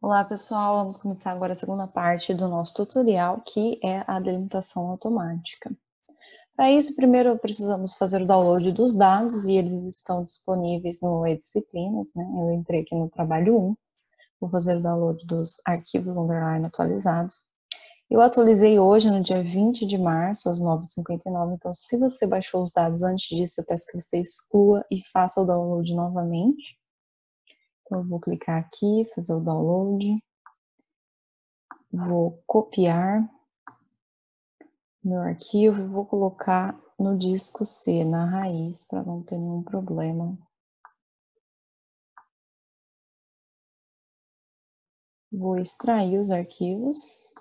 Olá pessoal, vamos começar agora a segunda parte do nosso tutorial, que é a delimitação automática. Para isso, primeiro precisamos fazer o download dos dados e eles estão disponíveis no e-disciplinas, né? Eu entrei aqui no trabalho 1, vou fazer o download dos arquivos underline atualizados. Eu atualizei hoje no dia 20 de março, às 9h59, então se você baixou os dados antes disso, eu peço que você exclua e faça o download novamente. Então eu vou clicar aqui, fazer o download. Vou copiar meu arquivo, vou colocar no disco C, na raiz, para não ter nenhum problema. Vou extrair os arquivos.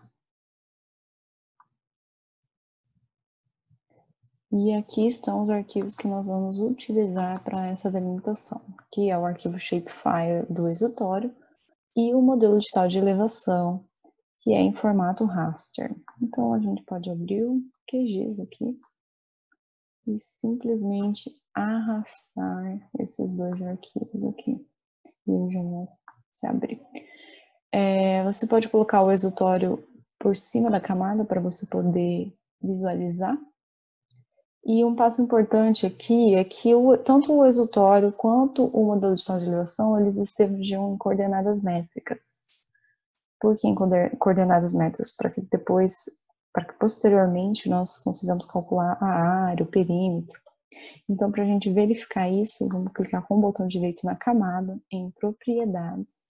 E aqui estão os arquivos que nós vamos utilizar para essa delimitação, que é o arquivo shapefile do exutório e o modelo digital de elevação, que é em formato raster. Então, a gente pode abrir o QGIS aqui e simplesmente arrastar esses dois arquivos aqui. E eles já vão se abrir. Você pode colocar o exutório por cima da camada para você poder visualizar. E um passo importante aqui é que tanto o exutório quanto o modelo digital de elevação, eles estejam em coordenadas métricas. Por que em coordenadas métricas? Para que posteriormente nós consigamos calcular a área, o perímetro. Então, para a gente verificar isso, vamos clicar com o botão direito na camada, em propriedades.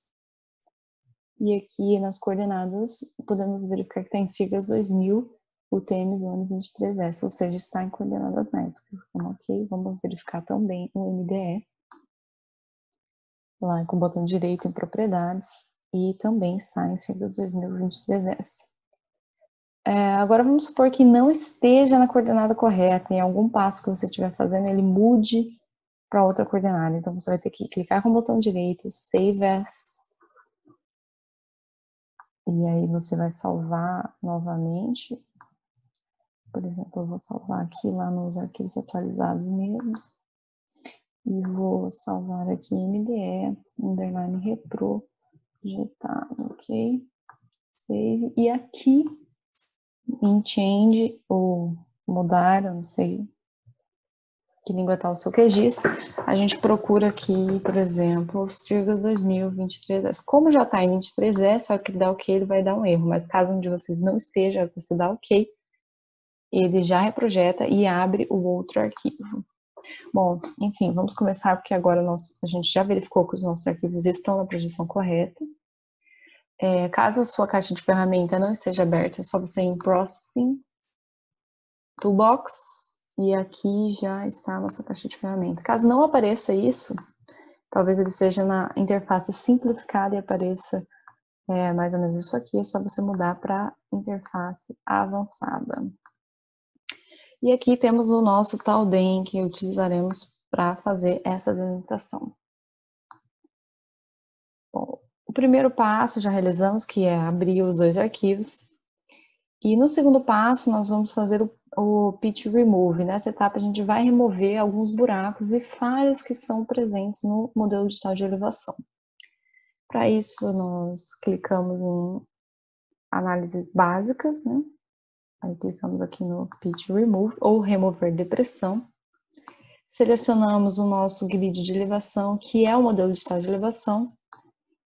E aqui nas coordenadas, podemos verificar que está em siglas 2000, o TM do ano 23S, ou seja, está em coordenadas métricas. Então, ok, vamos verificar também o MDE, lá com o botão direito em propriedades, e também está em siglas 2023S. Agora vamos supor que não esteja na coordenada correta, em algum passo que você estiver fazendo, ele mude para outra coordenada. Então, você vai ter que clicar com o botão direito, Save As, e aí você vai salvar novamente. Por exemplo, eu vou salvar aqui lá nos arquivos atualizados mesmo. E vou salvar aqui MDE, underline repro, projetado, ok? Save. E aqui, em change, ou mudar, eu não sei que língua está o seu QGIS, a gente procura aqui, por exemplo, os Tirgas 2023S. Como já está em 23S, só que dá ok, ele vai dar um erro. Mas caso um de vocês não esteja, você dá ok, ele já reprojeta e abre o outro arquivo. Bom, enfim, vamos começar porque agora a gente já verificou que os nossos arquivos estão na projeção correta. Caso a sua caixa de ferramenta não esteja aberta, é só você ir em Processing, Toolbox, e aqui já está a nossa caixa de ferramenta. Caso não apareça isso, talvez ele esteja na interface simplificada e apareça mais ou menos isso aqui, é só você mudar para interface avançada. E aqui temos o nosso Talden que utilizaremos para fazer essa delimitação. Bom, o primeiro passo já realizamos, que é abrir os dois arquivos. E no segundo passo, nós vamos fazer o Pitch Remove. Nessa etapa, a gente vai remover alguns buracos e falhas que são presentes no modelo digital de elevação. Para isso, nós clicamos em análises básicas, né? Aí clicamos aqui no Pitch Remove ou remover depressão. Selecionamos o nosso grid de elevação, que é o modelo digital de elevação,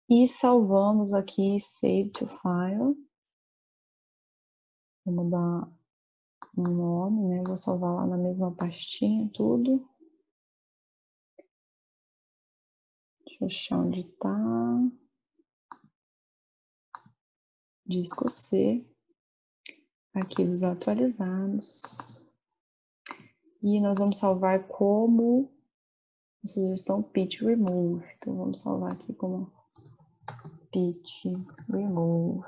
e salvamos aqui Save to File. Vamos dar um nome, né? Vou salvar lá na mesma pastinha tudo. Deixa eu achar onde tá. Disco C. Arquivos atualizados. E nós vamos salvar como sugestão Pitch Remove. Então vamos salvar aqui como Pitch Remove.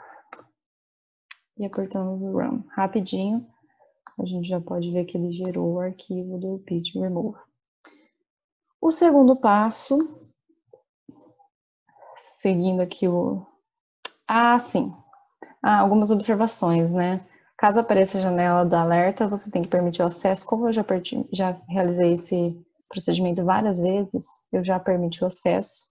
E apertamos o Run. Rapidinho, a gente já pode ver que ele gerou o arquivo do Pitch Remove. O segundo passo, seguindo aqui algumas observações, né? Caso apareça a janela da alerta, você tem que permitir o acesso. Como eu já realizei esse procedimento várias vezes, eu já permiti o acesso.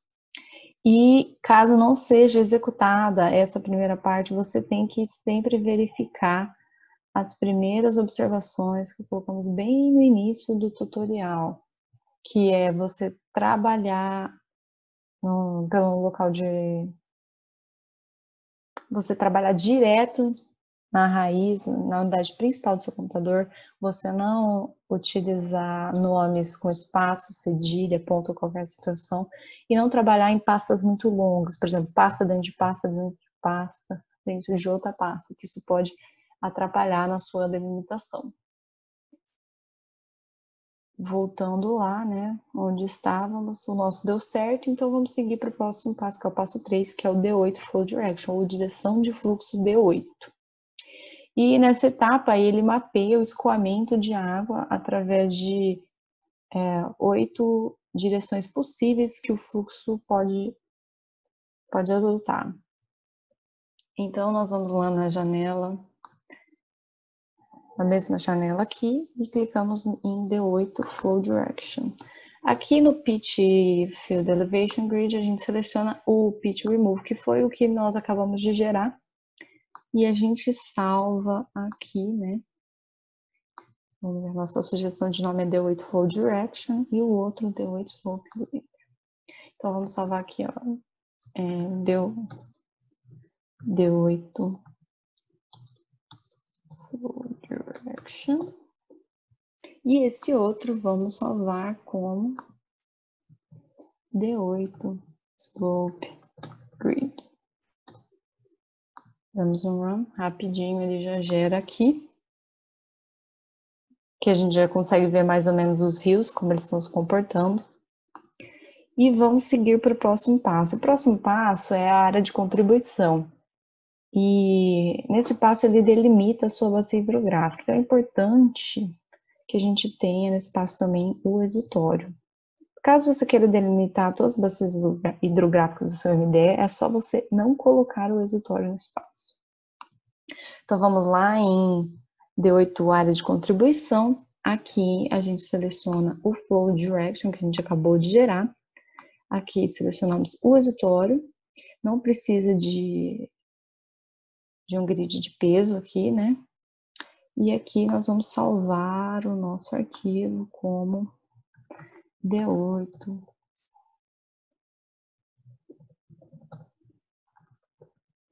E caso não seja executada essa primeira parte, você tem que sempre verificar as primeiras observações que colocamos bem no início do tutorial, que é você trabalhar pelo local de... Você trabalhar direto na raiz, na unidade principal do seu computador, você não utilizar nomes com espaço, cedilha, ponto, qualquer situação, e não trabalhar em pastas muito longas, por exemplo, pasta dentro de pasta, dentro de pasta, dentro de outra pasta, que isso pode atrapalhar na sua delimitação. Voltando lá, né, onde estávamos, o nosso deu certo, então vamos seguir para o próximo passo, que é o passo 3, que é o D8 Flow Direction, ou direção de fluxo D8. E nessa etapa ele mapeia o escoamento de água através de 8 direções possíveis que o fluxo pode adotar. Então nós vamos lá na janela, na mesma janela aqui, e clicamos em D8 Flow Direction. Aqui no Pitch Field Elevation Grid a gente seleciona o Pitch Remove, que foi o que nós acabamos de gerar, e a gente salva aqui, né? Vamos ver, nossa sugestão de nome é D8 Flow Direction e o outro D8 Flow Grid. Então vamos salvar aqui, ó, D8 Flow Direction. E esse outro vamos salvar como D8 Slope Grid. Damos um run, rapidinho ele já gera aqui. Que a gente já consegue ver mais ou menos os rios, como eles estão se comportando. E vamos seguir para o próximo passo. O próximo passo é a área de contribuição. E nesse passo ele delimita a sua bacia hidrográfica. Então é importante que a gente tenha nesse passo também o exutório. Caso você queira delimitar todas as bacias hidrográficas do seu MDE, é só você não colocar o exutório no espaço. Então vamos lá em D8 área de contribuição. Aqui a gente seleciona o Flow Direction, que a gente acabou de gerar. Aqui selecionamos o exutório. Não precisa de um grid de peso aqui, né? E aqui nós vamos salvar o nosso arquivo como D8.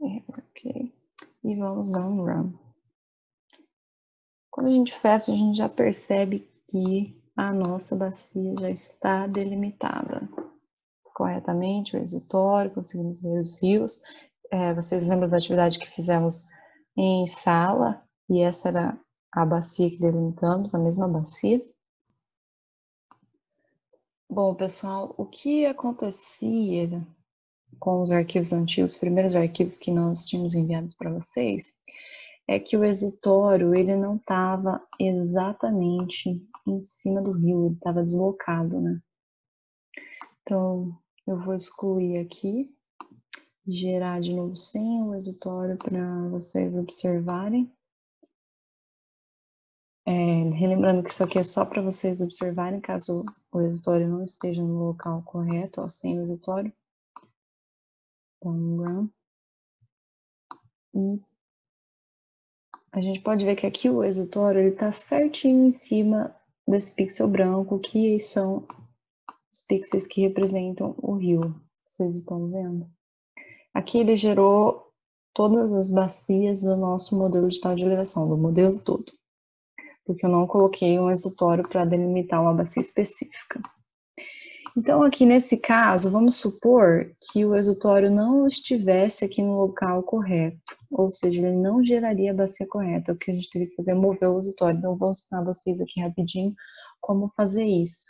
Ok. E vamos dar um run. Quando a gente fecha, a gente já percebe que a nossa bacia já está delimitada corretamente, o exutório, conseguimos ver os rios. Vocês lembram da atividade que fizemos em sala? E essa era a bacia que delimitamos, a mesma bacia. Bom, pessoal, o que acontecia com os arquivos antigos, os primeiros arquivos que nós tínhamos enviado para vocês, é que o exutório ele não estava exatamente em cima do rio, ele estava deslocado, né? Então, eu vou excluir aqui, gerar de novo sem o exutório para vocês observarem. Relembrando que isso aqui é só para vocês observarem, caso o exutório não esteja no local correto, ó, sem o exutório. Run. E a gente pode ver que aqui o exutório está certinho em cima desse pixel branco, que são os pixels que representam o rio. Vocês estão vendo? Aqui ele gerou todas as bacias do nosso modelo digital de elevação, do modelo todo. Porque eu não coloquei um exutório para delimitar uma bacia específica. Então, aqui nesse caso, vamos supor que o exutório não estivesse aqui no local correto, ou seja, ele não geraria a bacia correta. O que a gente teria que fazer é mover o exutório. Então, eu vou ensinar vocês aqui rapidinho como fazer isso.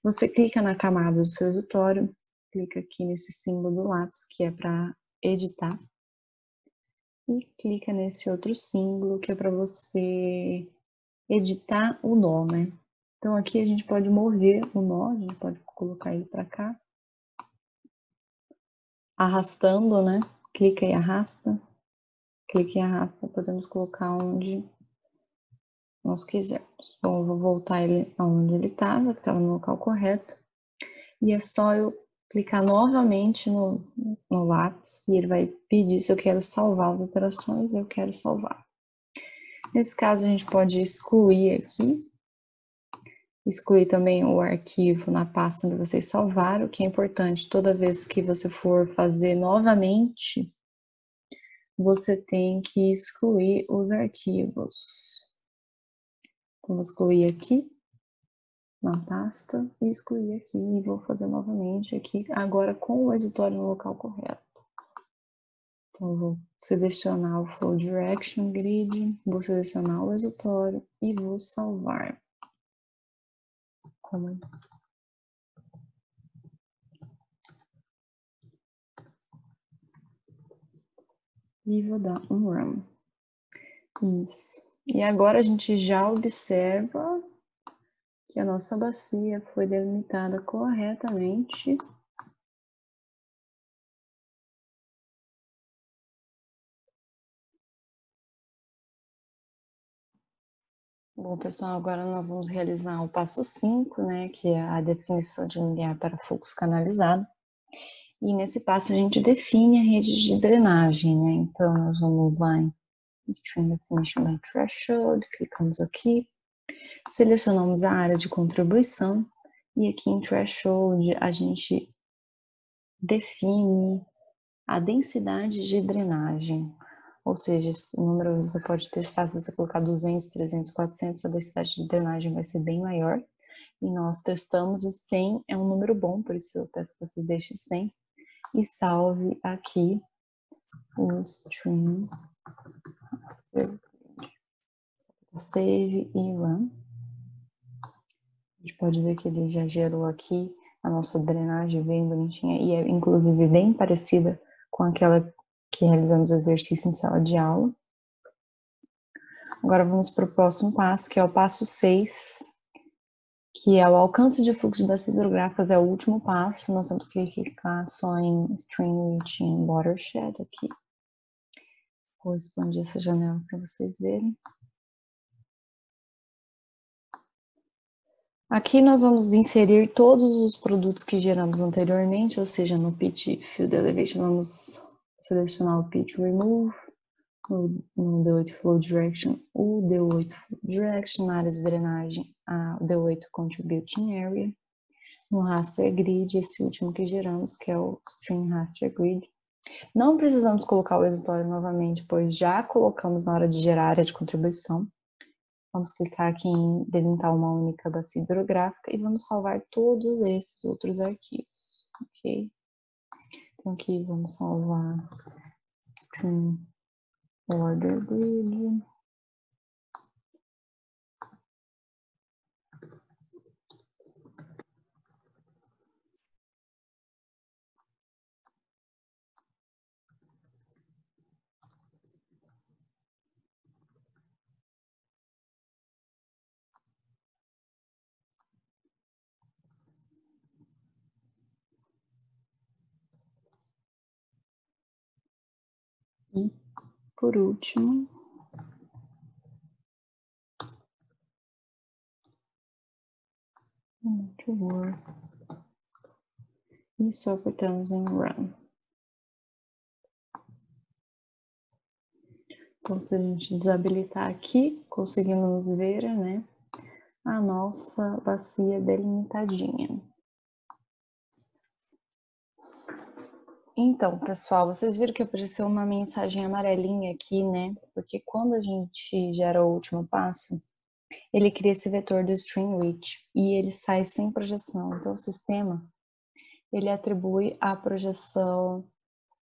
Você clica na camada do seu exutório, clica aqui nesse símbolo do lápis, que é para editar, e clica nesse outro símbolo, que é para você editar o nó, né? Então, aqui a gente pode mover o nó, a gente pode colocar ele para cá, arrastando, né? Clica e arrasta, clica e arrasta, podemos colocar onde nós quisermos. Bom, eu vou voltar ele aonde ele estava, que estava no local correto, e é só eu clicar novamente no lápis e ele vai pedir se eu quero salvar as alterações, eu quero salvar. Nesse caso, a gente pode excluir aqui, excluir também o arquivo na pasta onde vocês salvaram, que é importante, toda vez que você for fazer novamente, você tem que excluir os arquivos. Então, vou excluir aqui, na pasta, e excluir aqui, e vou fazer novamente aqui, agora com o exutório no local correto. Então, vou selecionar o Flow Direction Grid, vou selecionar o exutório e vou salvar. Como e vou dar um Run. Isso. E agora a gente já observa que a nossa bacia foi delimitada corretamente. Bom, pessoal, agora nós vamos realizar o passo 5, né, que é a definição de limiar para fluxo canalizado. E nesse passo a gente define a rede de drenagem, né? Então, nós vamos lá em Stream Definition by Threshold, clicamos aqui, selecionamos a área de contribuição e aqui em Threshold a gente define a densidade de drenagem, ou seja, esse número você pode testar, se você colocar 200, 300, 400, a densidade de drenagem vai ser bem maior, e nós testamos e 100 é um número bom, por isso eu peço que você deixe 100, e salve aqui o stream, save e run. A gente pode ver que ele já gerou aqui a nossa drenagem bem bonitinha, e é inclusive bem parecida com aquela que realizamos o exercício em sala de aula. Agora vamos para o próximo passo, que é o passo 6, que é o alcance de fluxo de bacias hidrográficas, é o último passo. Nós temos que clicar só em Stream Reaching Watershed aqui. Vou expandir essa janela para vocês verem. Aqui nós vamos inserir todos os produtos que geramos anteriormente, ou seja, no Pitch Field Elevation vamos selecionar o Pitch Remove, no D8 Flow Direction, o D8 Flow Direction, na área de drenagem, a D8 Contributing Area, no Raster Grid, esse último que geramos, que é o Stream Raster Grid. Não precisamos colocar o exutório novamente, pois já colocamos na hora de gerar a área de contribuição. Vamos clicar aqui em delimitar uma única bacia hidrográfica e vamos salvar todos esses outros arquivos, ok? Então aqui vamos salvar Stream Order Grid. E, por último, e só apertamos em Run. Então, se a gente desabilitar aqui, conseguimos ver, né, a nossa bacia delimitadinha. Então, pessoal, vocês viram que apareceu uma mensagem amarelinha aqui, né? Porque quando a gente gera o último passo, ele cria esse vetor do Stream Reach e ele sai sem projeção. Então, o sistema, ele atribui a projeção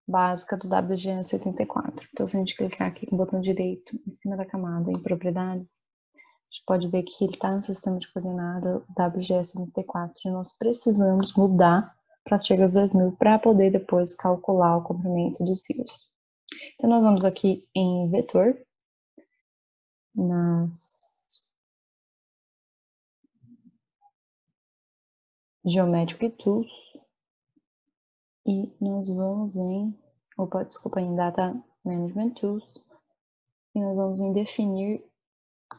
básica do WGS84. Então, se a gente clicar aqui com o botão direito em cima da camada em propriedades, a gente pode ver que ele está no sistema de coordenada WGS84 e nós precisamos mudar para as chegas 2000 para poder depois calcular o comprimento dos rios. Então, nós vamos aqui em vetor, nas Geometric Tools, e nós vamos em Data Management Tools, e nós vamos em definir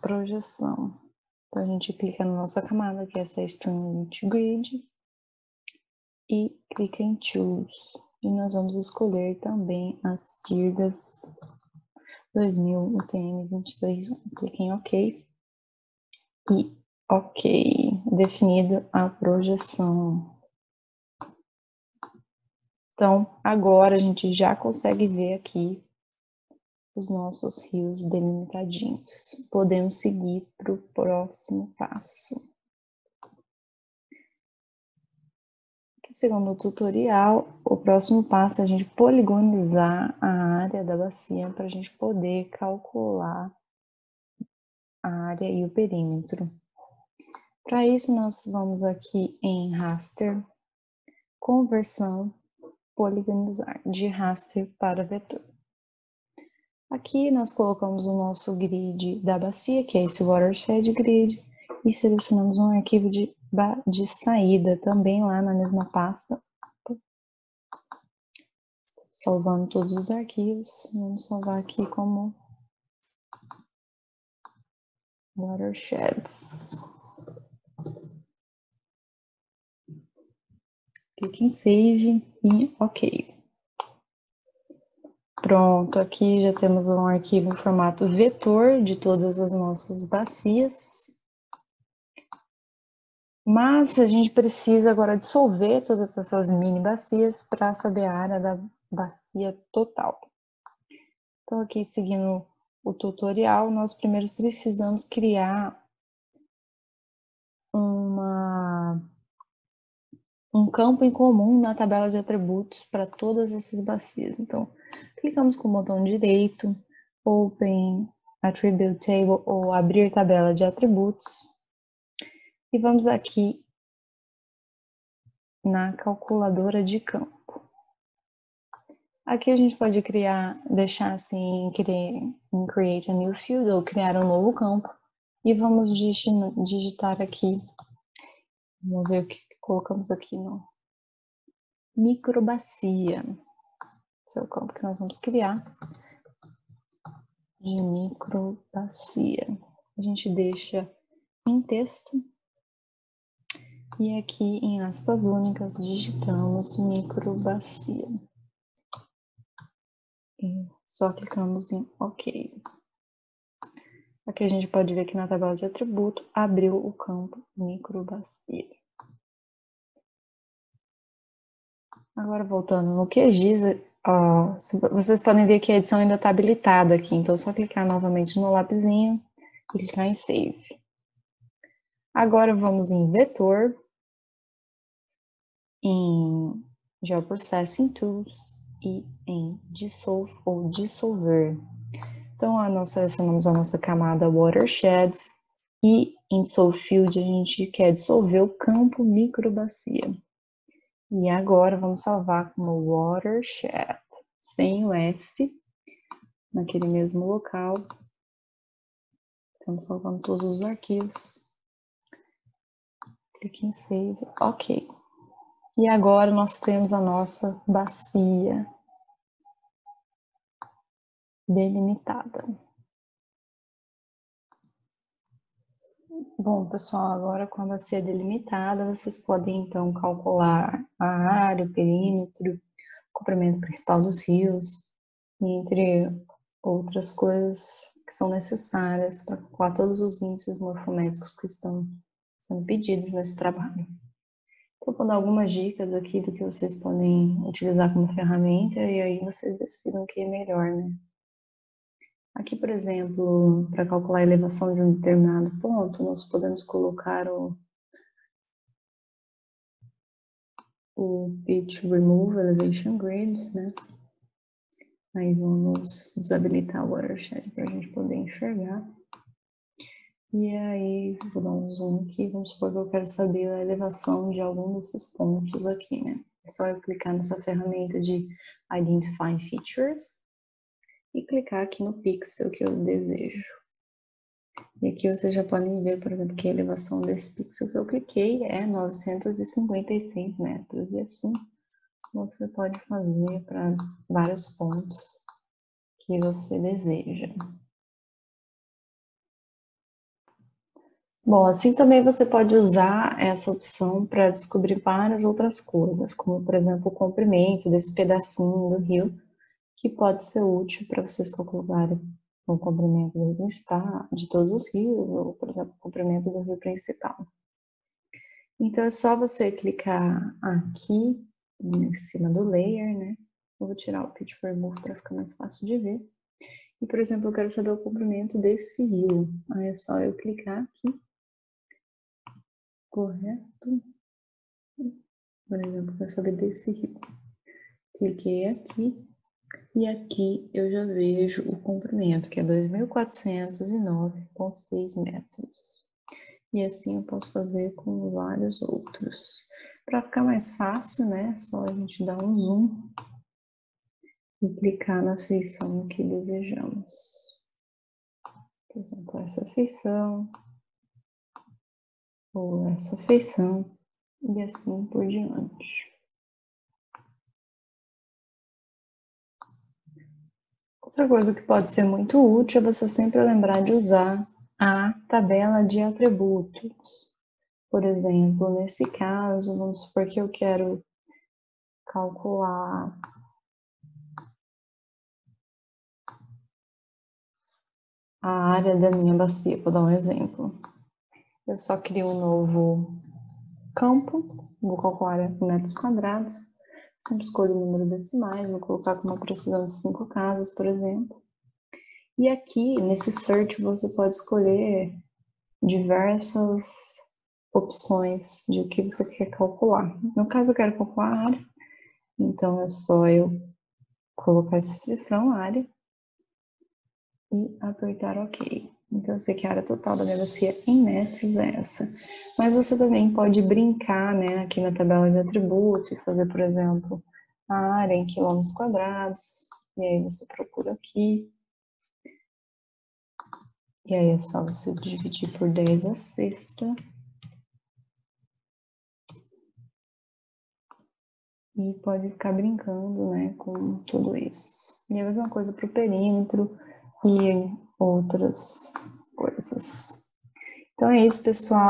projeção. Então, a gente clica na nossa camada, que é essa Stream Reach Grid, e clica em Choose. E nós vamos escolher também as siglas 2000 UTM 23. Clique em OK. E OK. Definido a projeção. Então, agora a gente já consegue ver aqui os nossos rios delimitadinhos. Podemos seguir para o próximo passo. Segundo o tutorial, o próximo passo é a gente poligonizar a área da bacia para a gente poder calcular a área e o perímetro. Para isso, nós vamos aqui em Raster, Conversão, Poligonizar, de raster para vetor. Aqui nós colocamos o nosso grid da bacia, que é esse Watershed Grid, e selecionamos um arquivo de saída também lá na mesma pasta. Salvando todos os arquivos, vamos salvar aqui como Watersheds. Clique em Save e OK. Pronto, aqui já temos um arquivo em formato vetor de todas as nossas bacias. Mas a gente precisa agora dissolver todas essas mini bacias para saber a área da bacia total. Então, aqui seguindo o tutorial, nós primeiro precisamos criar um campo em comum na tabela de atributos para todas essas bacias. Então, clicamos com o botão direito, Open Attribute Table ou Abrir tabela de atributos. E vamos aqui na calculadora de campo. Aqui a gente pode deixar assim, em Create a New Field ou criar um novo campo. E vamos digitar aqui, vamos ver o que colocamos aqui no microbacia. Esse é o campo que nós vamos criar de microbacia. A gente deixa em texto e aqui em aspas únicas digitamos microbacia. E só clicamos em OK. Aqui a gente pode ver que na tabela de atributo abriu o campo microbacia. Agora voltando no QGIS, vocês podem ver que a edição ainda está habilitada aqui, então é só clicar novamente no lapisinho e clicar em Save. Agora vamos em Vetor, em Geoprocessing Tools e em Dissolve ou Dissolver. Então, nós selecionamos a nossa camada Watersheds e em Dissolve Field a gente quer dissolver o campo microbacia. E agora vamos salvar como Watershed, sem o S, naquele mesmo local. Estamos salvando todos os arquivos. Clique em Save, OK. E agora nós temos a nossa bacia delimitada. Bom, pessoal, agora com a bacia delimitada, vocês podem então calcular a área, o perímetro, o comprimento principal dos rios, entre outras coisas que são necessárias para calcular todos os índices morfométricos que estão sendo pedidos nesse trabalho. Então, vou dar algumas dicas aqui do que vocês podem utilizar como ferramenta e aí vocês decidam o que é melhor, né? Aqui, por exemplo, para calcular a elevação de um determinado ponto, nós podemos colocar o Pitch Remove Elevation Grid, né? Aí vamos desabilitar o Watershed para a gente poder enxergar. E aí, vou dar um zoom aqui, vamos supor que eu quero saber a elevação de algum desses pontos aqui, né? É só eu clicar nessa ferramenta de Identify Features e clicar aqui no pixel que eu desejo. E aqui vocês já podem ver, por exemplo, que a elevação desse pixel que eu cliquei é 956 metros. E assim você pode fazer para vários pontos que você deseja. Bom, assim também você pode usar essa opção para descobrir várias outras coisas, como, por exemplo, o comprimento desse pedacinho do rio, que pode ser útil para vocês calcularem o comprimento do rio principal, de todos os rios, ou, por exemplo, o comprimento do rio principal. Então, é só você clicar aqui em cima do layer, né? Eu vou tirar o Pitch Remove para ficar mais fácil de ver. E, por exemplo, eu quero saber o comprimento desse rio. Aí é só eu clicar aqui. Correto. Por exemplo, eu quero saber desse rio. Cliquei aqui. E aqui eu já vejo o comprimento, que é 2.409,6 metros. E assim eu posso fazer com vários outros. Para ficar mais fácil, né? É só a gente dar um zoom e clicar na feição que desejamos. Por exemplo, essa feição, ou essa feição, e assim por diante. Outra coisa que pode ser muito útil é você sempre lembrar de usar a tabela de atributos. Por exemplo, nesse caso, vamos supor que eu quero calcular a área da minha bacia. Vou dar um exemplo. Eu só crio um novo campo, vou calcular a área em metros quadrados. Sempre escolho o número decimais, vou colocar com uma precisão de 5 casas, por exemplo. E aqui, nesse search, você pode escolher diversas opções de o que você quer calcular. No caso, eu quero calcular a área, então é só eu colocar esse cifrão área e apertar OK. Então, eu sei que a área total da minha bacia em metros é essa. Mas você também pode brincar, né, aqui na tabela de atributos e fazer, por exemplo, a área em quilômetros quadrados. E aí você procura aqui. E aí é só você dividir por 10 a sexta. E pode ficar brincando, né, com tudo isso. E a mesma coisa para o perímetro e outras coisas. Então é isso, pessoal.